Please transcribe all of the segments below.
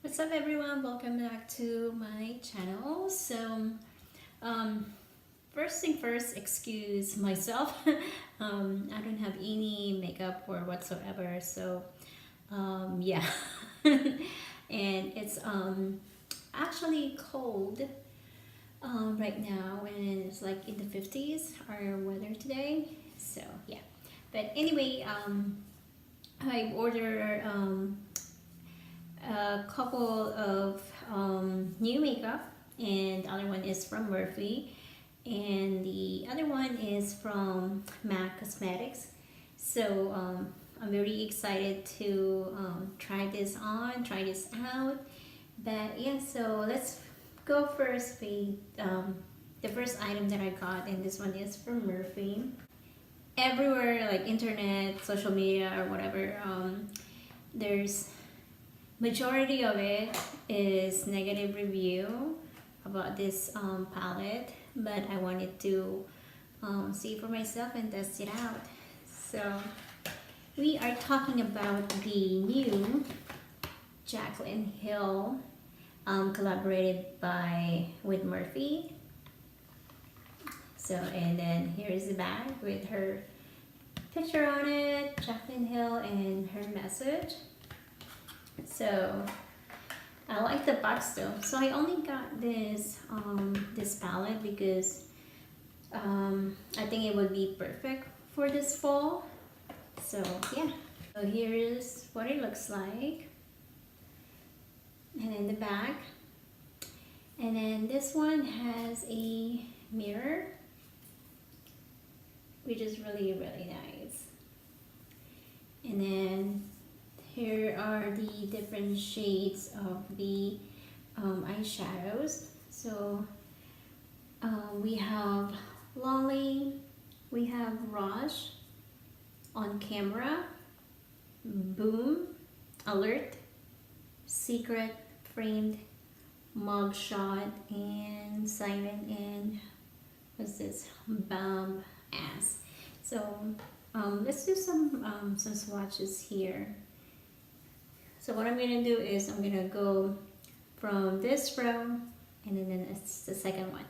What's up everyone, welcome back to my channel. First thing first, excuse myself. I don't have any makeup or whatsoever, so yeah. And it's actually cold right now, and it's like in the 50s our weather today, so yeah. But anyway, I ordered a couple of new makeup, and the other one is from Morphe, and the other one is from MAC Cosmetics. So I'm very excited to try this out. But yeah, so let's go first with the first item that I got, and this one is from Morphe. Everywhere, like internet, social media, or whatever, there's majority of it is negative review about this palette, but I wanted to see for myself and test it out. So we are talking about the new Jaclyn Hill, collaborated with Morphe. So, and then here's the bag with her picture on it, Jaclyn Hill, and her message. So I like the box though. So I only got this this palette because I think it would be perfect for this fall. So yeah. So here is what it looks like, and in the back. And then this one has a mirror, which is really nice. And then here are the different shades of the eyeshadows. So we have Lolly, we have Rush, On Camera, Boom, Alert, Secret, Framed, Mugshot, and Siren, and what's this? Bomb Ass. So let's do some swatches here. So what I'm gonna do is I'm gonna go from this row, and then it's the second one.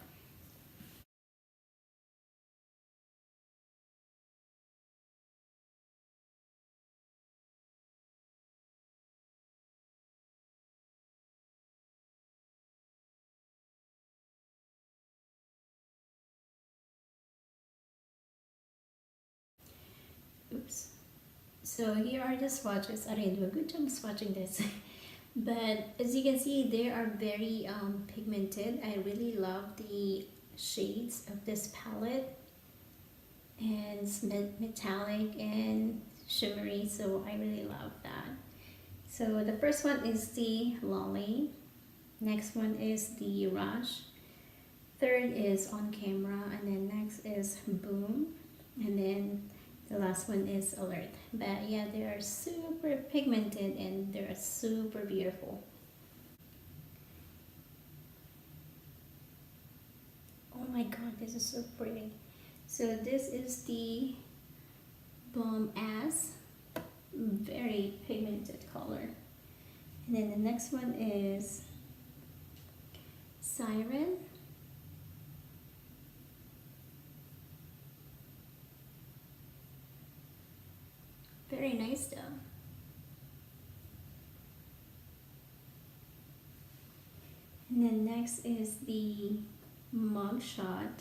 Oops. So here are the swatches. I didn't do a good job swatching this. But as you can see, they are very pigmented. I really love the shades of this palette, and it's metallic and shimmery, so I really love that. So the first one is the Lolly, next one is the Rush, third is On Camera, and then next is Boom, and then the last one is Alert. But yeah, they are super pigmented and they're super beautiful. Oh my god, this is so pretty. So this is the Bomb Ass, very pigmented color. And then the next one is Siren. Very nice though. And then next is the Mugshot.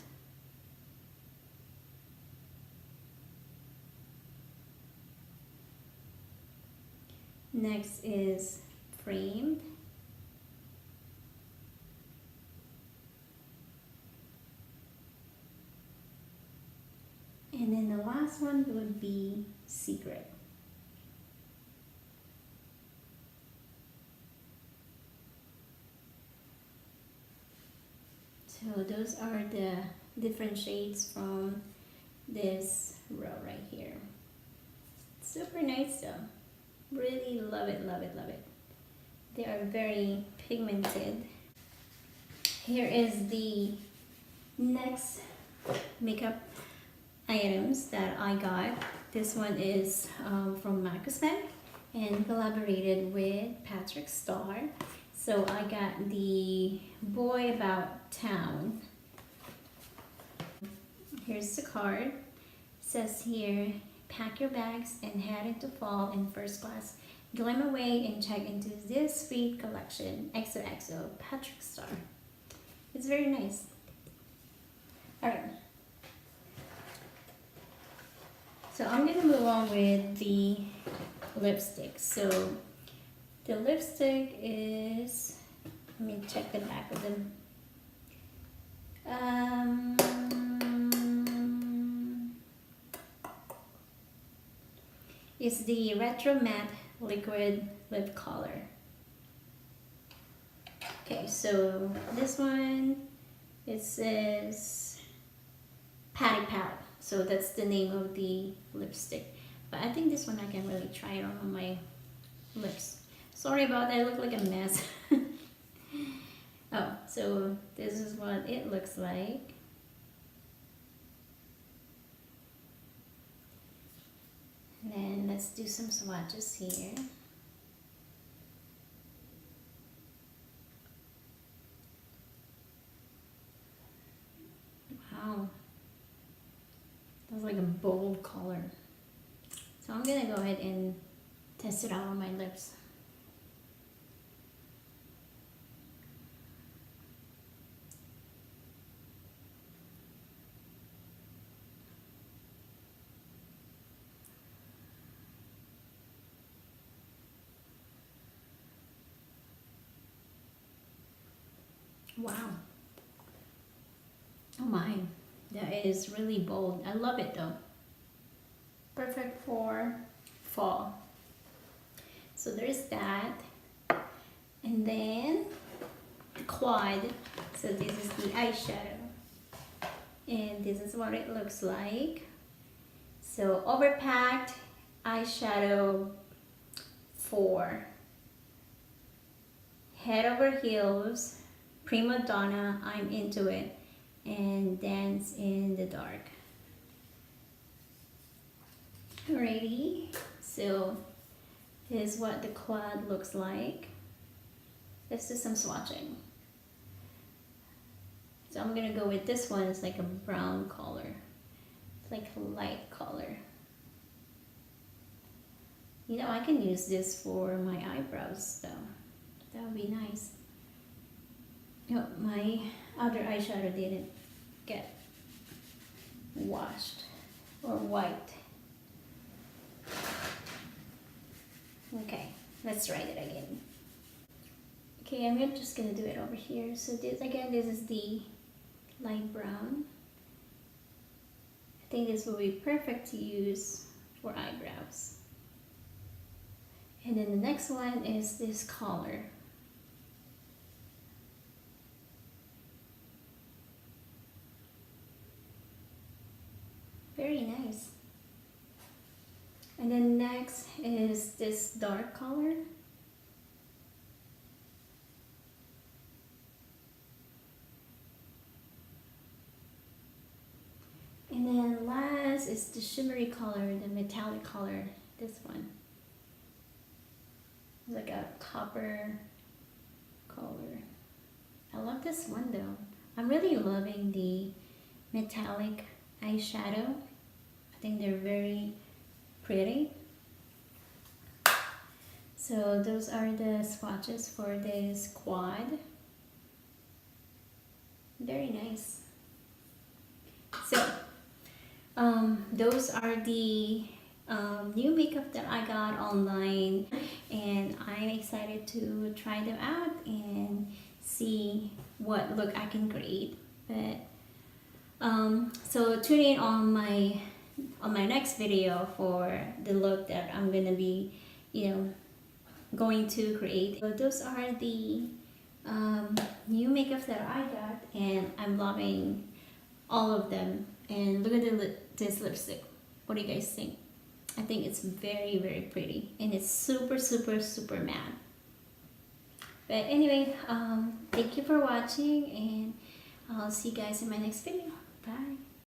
Next is Framed. And then the last one would be Secret. So those are the different shades from this row right here. Super nice though. Really love it, love it, love it. They are very pigmented. Here is the next makeup items that I got. This one is from MAC Cosmetics and collaborated with PatrickStarrr. So I got the Boy About Town. Here's the card. It says here, pack your bags and head into fall in first class. Glam away and check into this sweet collection. Xoxo, PatrickStarrr. It's very nice. Alright. So I'm going to move on with the lipstick. So the lipstick is, let me check the back of them. It's the Retro Matte Liquid Lip Color. Okay, so this one, it says Patty Pout. So that's the name of the lipstick. But I think this one I can really try it on my lips. Sorry about that, I look like a mess. Oh, so this is what it looks like. And then let's do some swatches here. Wow. That's like a bold color. So I'm gonna go ahead and test it out on my lips. Wow. Oh my, that is really bold. I love it though. Perfect for fall. So there's that. And then the quad. So this is the eyeshadow. And this is what it looks like. So overpacked eyeshadow for Head Over Heels, Prima Donna, I'm Into It, and Dance in the Dark. Alrighty, so here's what the quad looks like. Let's do some swatching. So I'm gonna go with this one. It's like a brown color. It's like a light color. You know, I can use this for my eyebrows though. That would be nice. Oh, my other eyeshadow didn't get washed or wiped. Okay, let's try it again. Okay, I'm just gonna do it over here. So this again, this is the light brown. I think this will be perfect to use for eyebrows. And then the next one is this color. Very nice. And then next is this dark color. And then last is the shimmery color, the metallic color, this one. It's like a copper color. I love this one though. I'm really loving the metallic eyeshadow. I think they're very pretty. So those are the swatches for this quad. Very nice. So those are the new makeup that I got online, and I'm excited to try them out and see what look I can create. But so tune in on my next video for the look that I'm gonna be, going to create. So those are the new makeup that I got, and I'm loving all of them. And look at this lipstick. What do you guys think? I think it's very, very pretty, and it's super, super, super matte. But anyway, thank you for watching, and I'll see you guys in my next video. Bye.